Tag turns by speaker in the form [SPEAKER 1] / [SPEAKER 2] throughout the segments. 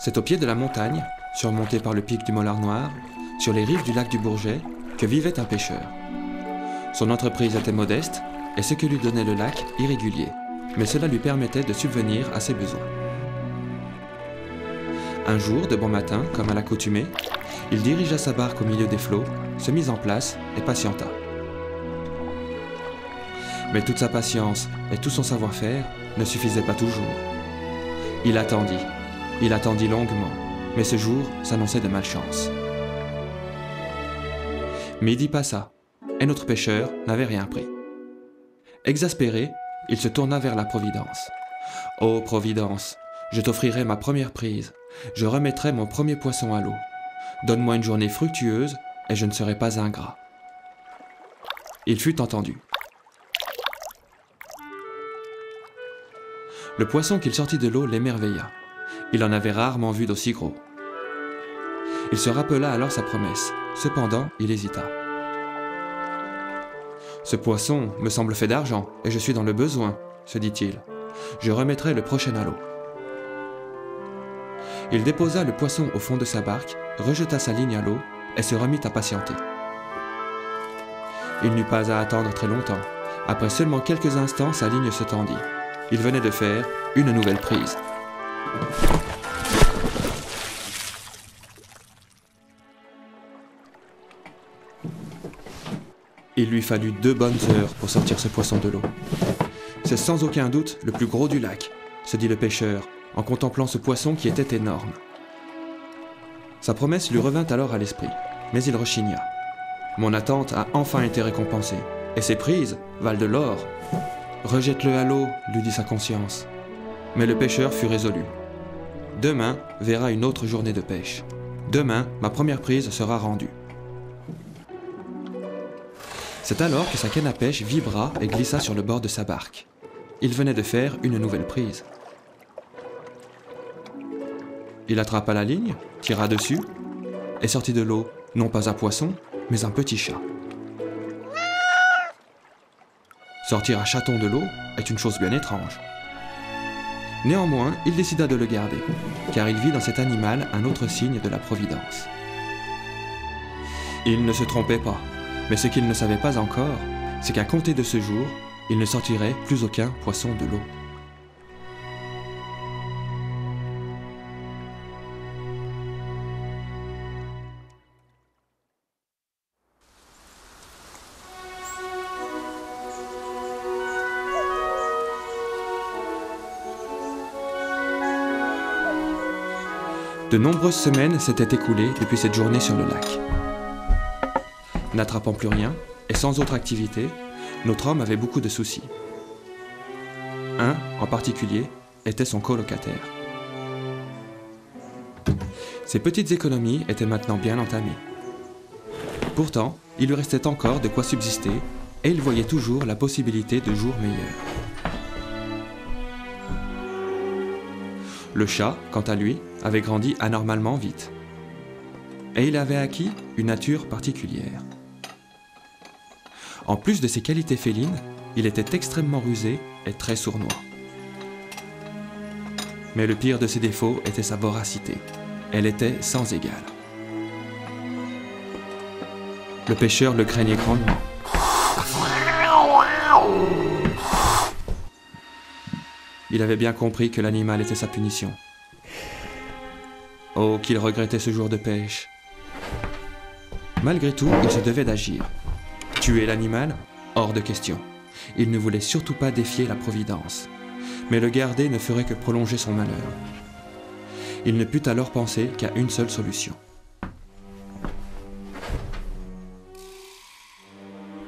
[SPEAKER 1] C'est au pied de la montagne, surmonté par le pic du Mollard Noir, sur les rives du lac du Bourget, que vivait un pêcheur. Son entreprise était modeste et ce que lui donnait le lac irrégulier, mais cela lui permettait de subvenir à ses besoins. Un jour, de bon matin, comme à l'accoutumée, il dirigea sa barque au milieu des flots, se mit en place et patienta. Mais toute sa patience et tout son savoir-faire ne suffisaient pas toujours. Il attendit longuement, mais ce jour s'annonçait de malchance. Midi passa, et notre pêcheur n'avait rien pris. Exaspéré, il se tourna vers la Providence. « Ô Providence, je t'offrirai ma première prise, je remettrai mon premier poisson à l'eau. Donne-moi une journée fructueuse, et je ne serai pas ingrat. » Il fut entendu. Le poisson qu'il sortit de l'eau l'émerveilla. Il en avait rarement vu d'aussi gros. Il se rappela alors sa promesse. Cependant, il hésita. « Ce poisson me semble fait d'argent, et je suis dans le besoin, se dit-il. Je remettrai le prochain à l'eau. » Il déposa le poisson au fond de sa barque, rejeta sa ligne à l'eau, et se remit à patienter. Il n'eut pas à attendre très longtemps. Après seulement quelques instants, sa ligne se tendit. Il venait de faire une nouvelle prise. Il lui fallut 2 bonnes heures pour sortir ce poisson de l'eau. C'est sans aucun doute le plus gros du lac, se dit le pêcheur, en contemplant ce poisson qui était énorme. Sa promesse lui revint alors à l'esprit, mais il rechigna. Mon attente a enfin été récompensée, et ces prises valent de l'or. Rejette-le à l'eau, lui dit sa conscience. Mais le pêcheur fut résolu. Demain verra une autre journée de pêche. Demain, ma première prise sera rendue. C'est alors que sa canne à pêche vibra et glissa sur le bord de sa barque. Il venait de faire une nouvelle prise. Il attrapa la ligne, tira dessus, et sortit de l'eau, non pas un poisson, mais un petit chat. Sortir un chaton de l'eau est une chose bien étrange. Néanmoins, il décida de le garder, car il vit dans cet animal un autre signe de la Providence. Il ne se trompait pas, mais ce qu'il ne savait pas encore, c'est qu'à compter de ce jour, il ne sortirait plus aucun poisson de l'eau. De nombreuses semaines s'étaient écoulées depuis cette journée sur le lac. N'attrapant plus rien, et sans autre activité, notre homme avait beaucoup de soucis. Un, en particulier, était son colocataire. Ses petites économies étaient maintenant bien entamées. Pourtant, il lui restait encore de quoi subsister, et il voyait toujours la possibilité de jours meilleurs. Le chat, quant à lui, avait grandi anormalement vite. Et il avait acquis une nature particulière. En plus de ses qualités félines, il était extrêmement rusé et très sournois. Mais le pire de ses défauts était sa voracité. Elle était sans égale. Le pêcheur le craignait grandement. Il avait bien compris que l'animal était sa punition. Oh, qu'il regrettait ce jour de pêche. Malgré tout, il se devait d'agir. Tuer l'animal? Hors de question. Il ne voulait surtout pas défier la Providence. Mais le garder ne ferait que prolonger son malheur. Il ne put alors penser qu'à une seule solution.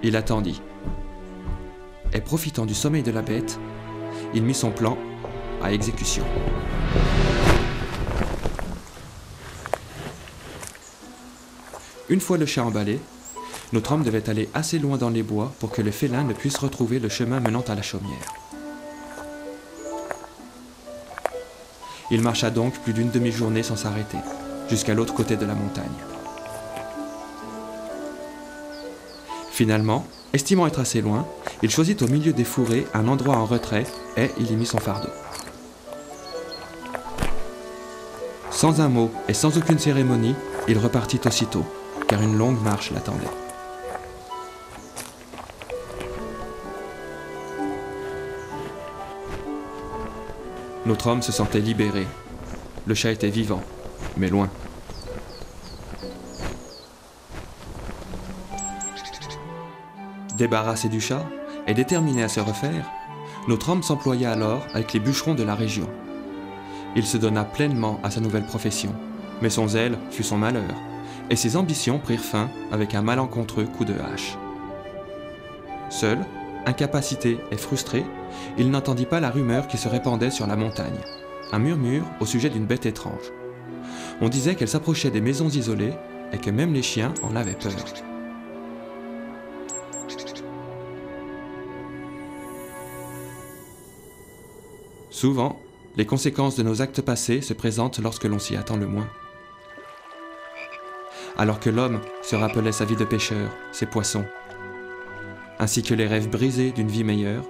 [SPEAKER 1] Il attendit. Et profitant du sommeil de la bête, il mit son plan à exécution. Une fois le chat emballé, notre homme devait aller assez loin dans les bois pour que le félin ne puisse retrouver le chemin menant à la chaumière. Il marcha donc plus d'une demi-journée sans s'arrêter, jusqu'à l'autre côté de la montagne. Finalement, estimant être assez loin, il choisit au milieu des fourrés un endroit en retrait et il y mit son fardeau. Sans un mot et sans aucune cérémonie, il repartit aussitôt, car une longue marche l'attendait. Notre homme se sentait libéré. Le chat était vivant, mais loin. Débarrassé du chat et déterminé à se refaire, notre homme s'employa alors avec les bûcherons de la région. Il se donna pleinement à sa nouvelle profession, mais son zèle fut son malheur, et ses ambitions prirent fin avec un malencontreux coup de hache. Seul, incapacité et frustré, il n'entendit pas la rumeur qui se répandait sur la montagne, un murmure au sujet d'une bête étrange. On disait qu'elle s'approchait des maisons isolées et que même les chiens en avaient peur. Souvent, les conséquences de nos actes passés se présentent lorsque l'on s'y attend le moins. Alors que l'homme se rappelait sa vie de pêcheur, ses poissons, ainsi que les rêves brisés d'une vie meilleure,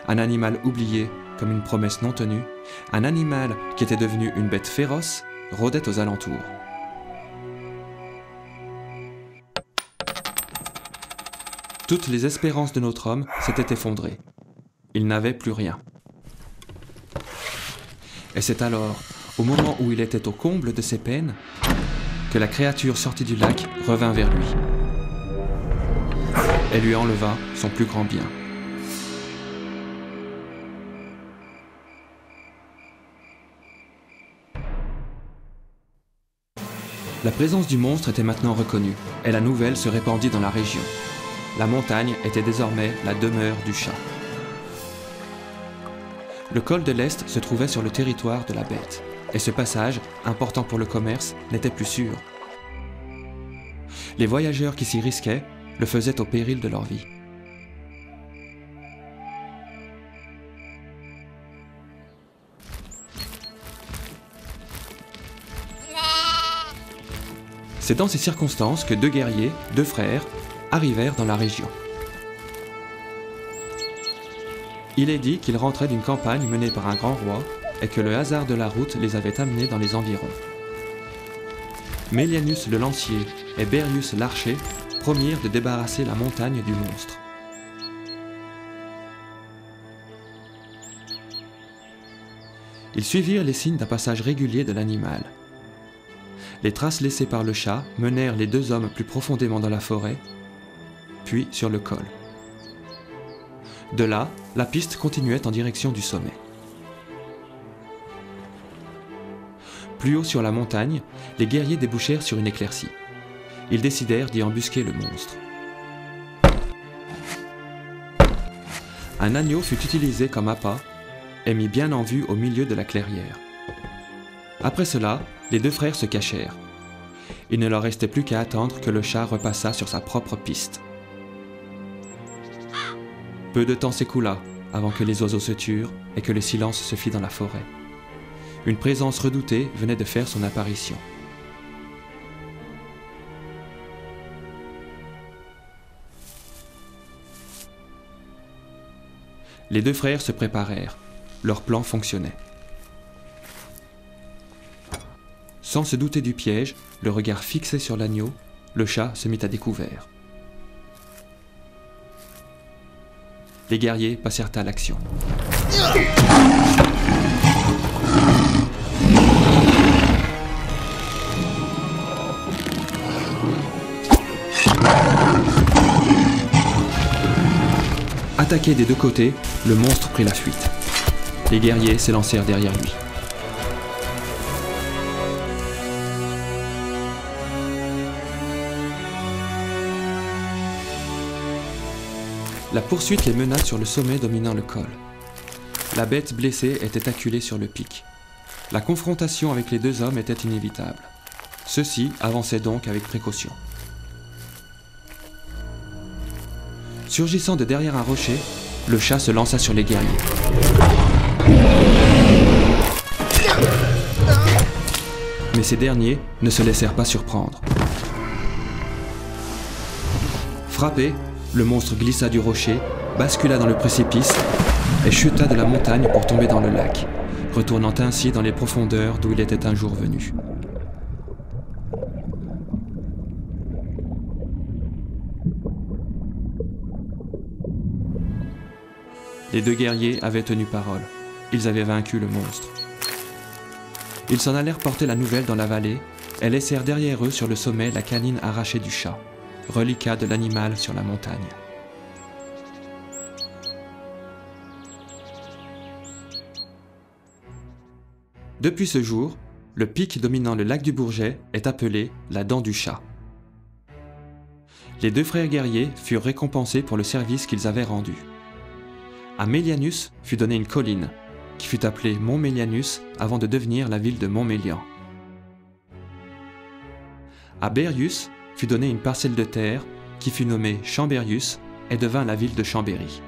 [SPEAKER 1] un animal oublié comme une promesse non tenue, un animal qui était devenu une bête féroce, rôdait aux alentours. Toutes les espérances de notre homme s'étaient effondrées. Il n'avait plus rien. Et c'est alors, au moment où il était au comble de ses peines, que la créature sortie du lac revint vers lui. Elle lui enleva son plus grand bien. La présence du monstre était maintenant reconnue, et la nouvelle se répandit dans la région. La montagne était désormais la demeure du chat. Le col de l'Est se trouvait sur le territoire de la bête, et ce passage, important pour le commerce, n'était plus sûr. Les voyageurs qui s'y risquaient le faisaient au péril de leur vie. C'est dans ces circonstances que deux guerriers, deux frères, arrivèrent dans la région. Il est dit qu'ils rentraient d'une campagne menée par un grand roi et que le hasard de la route les avait amenés dans les environs. Mélianus le lancier et Berrius l'archer promirent de débarrasser la montagne du monstre. Ils suivirent les signes d'un passage régulier de l'animal. Les traces laissées par le chat menèrent les deux hommes plus profondément dans la forêt, puis sur le col. De là, la piste continuait en direction du sommet. Plus haut sur la montagne, les guerriers débouchèrent sur une éclaircie. Ils décidèrent d'y embusquer le monstre. Un agneau fut utilisé comme appât et mis bien en vue au milieu de la clairière. Après cela, les deux frères se cachèrent. Il ne leur restait plus qu'à attendre que le chat repassât sur sa propre piste. Peu de temps s'écoula avant que les oiseaux se turent et que le silence se fit dans la forêt. Une présence redoutée venait de faire son apparition. Les deux frères se préparèrent. Leur plan fonctionnait. Sans se douter du piège, le regard fixé sur l'agneau, le chat se mit à découvert. Les guerriers passèrent à l'action. Attaqué des deux côtés, le monstre prit la fuite. Les guerriers s'élancèrent derrière lui. La poursuite les mena sur le sommet dominant le col. La bête blessée était acculée sur le pic. La confrontation avec les deux hommes était inévitable. Ceux-ci avançaient donc avec précaution. Surgissant de derrière un rocher, le chat se lança sur les guerriers. Mais ces derniers ne se laissèrent pas surprendre. Frappé, le monstre glissa du rocher, bascula dans le précipice et chuta de la montagne pour tomber dans le lac, retournant ainsi dans les profondeurs d'où il était un jour venu. Les deux guerriers avaient tenu parole. Ils avaient vaincu le monstre. Ils s'en allèrent porter la nouvelle dans la vallée et laissèrent derrière eux sur le sommet la canine arrachée du chat, reliquat de l'animal sur la montagne. Depuis ce jour, le pic dominant le lac du Bourget est appelé la dent du chat. Les deux frères guerriers furent récompensés pour le service qu'ils avaient rendu. À Mélianus fut donnée une colline, qui fut appelée Mont Mélianus avant de devenir la ville de Montmélian. À Berrius fut donnée une parcelle de terre, qui fut nommée Chambérius et devint la ville de Chambéry.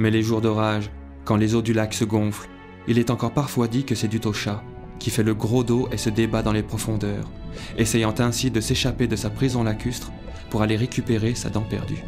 [SPEAKER 1] Mais les jours d'orage, quand les eaux du lac se gonflent, il est encore parfois dit que c'est dû au chat, qui fait le gros dos et se débat dans les profondeurs, essayant ainsi de s'échapper de sa prison lacustre pour aller récupérer sa dent perdue.